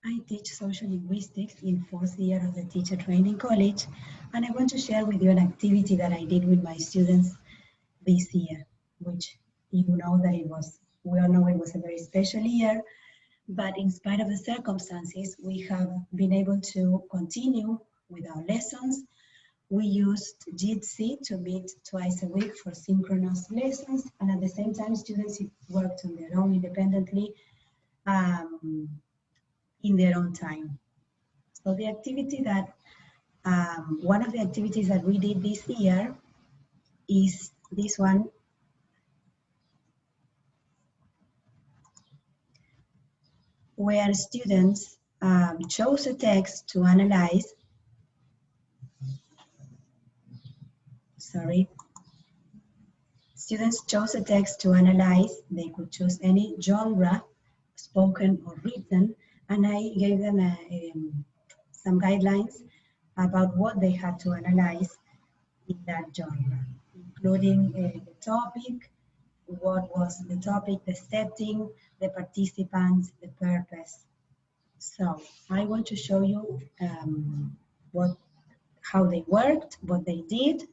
I teach social linguistics in fourth year of the teacher training college, and I want to share with you an activity that I did with my students this year, which you know that we all know it was a very special year, but in spite of the circumstances, we have been able to continue with our lessons. We used Jitsi to meet twice a week for synchronous lessons, and at the same time, students worked on their own independently um, in their own time. So the activity that, one of the activities that we did this year is this one, where students chose a text to analyze. Sorry. Students chose a text to analyze. They could choose any genre, spoken or written, and I gave them some guidelines about what they had to analyze in that genre, including the topic, what was the topic, the setting, the participants, the purpose. So I want to show you how they worked, what they did.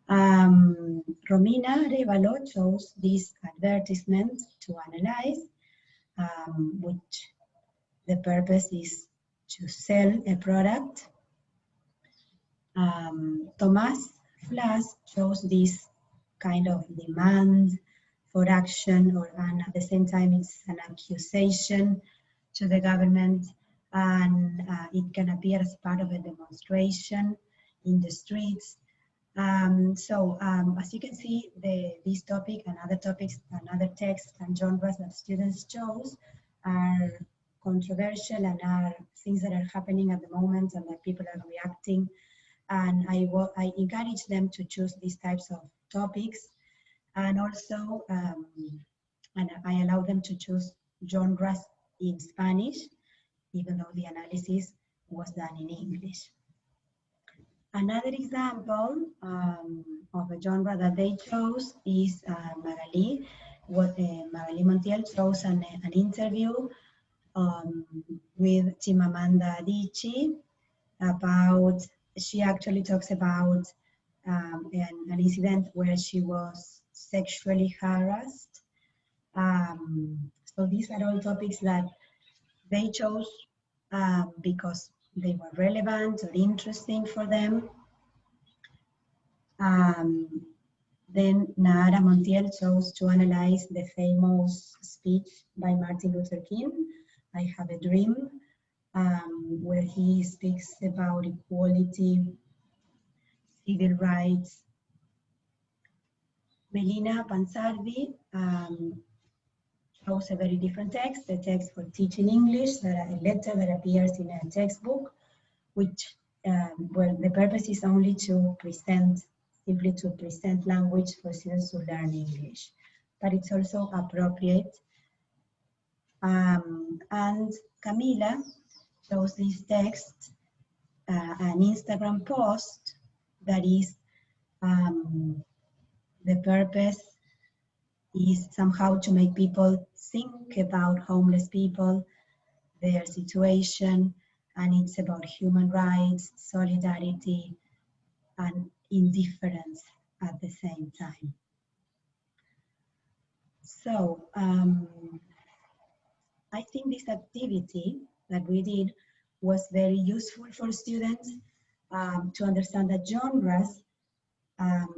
Romina Revalo chose this advertisement to analyze, which the purpose is to sell a product. Thomas Flas chose this kind of demand for action, and at the same time it's an accusation to the government, and it can appear as part of a demonstration in the streets. As you can see, this topic and other topics and other texts and genres that students chose are controversial and are things that are happening at the moment and that people are reacting. And I encourage them to choose these types of topics, and also and I allow them to choose genres in Spanish, even though the analysis was done in English. Another example of a genre that they chose is Magali. Magali Montiel chose an interview with Chimamanda Adichie about, she actually talks about an incident where she was sexually harassed. So these are all topics that they chose because they were relevant or interesting for them. Then Nara Montiel chose to analyze the famous speech by Martin Luther King, I Have a Dream, where he speaks about equality, civil rights. Melina Pansardi chose a very different text, a text for teaching English, a letter that appears in a textbook, which, well, the purpose is only to present, simply to present language for students to learn English, but it's also appropriate. And Camila chose this text, an Instagram post that is, the purpose is somehow to make people think about homeless people, their situation, and it's about human rights, solidarity, and indifference at the same time. So I think this activity that we did was very useful for students to understand that genres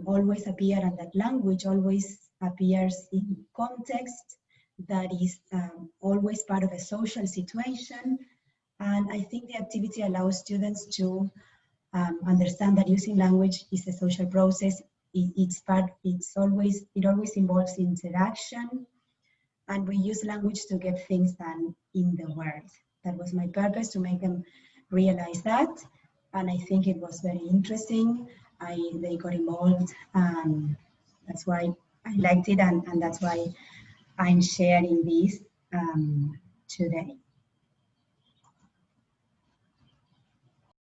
always appear and that language always appears in context that is always part of a social situation. And I think the activity allows students to understand that using language is a social process. It always involves interaction, and we use language to get things done in the world. That was my purpose, to make them realize that, and I think it was very interesting. They got involved, and that's why I liked it, and that's why I'm sharing this today.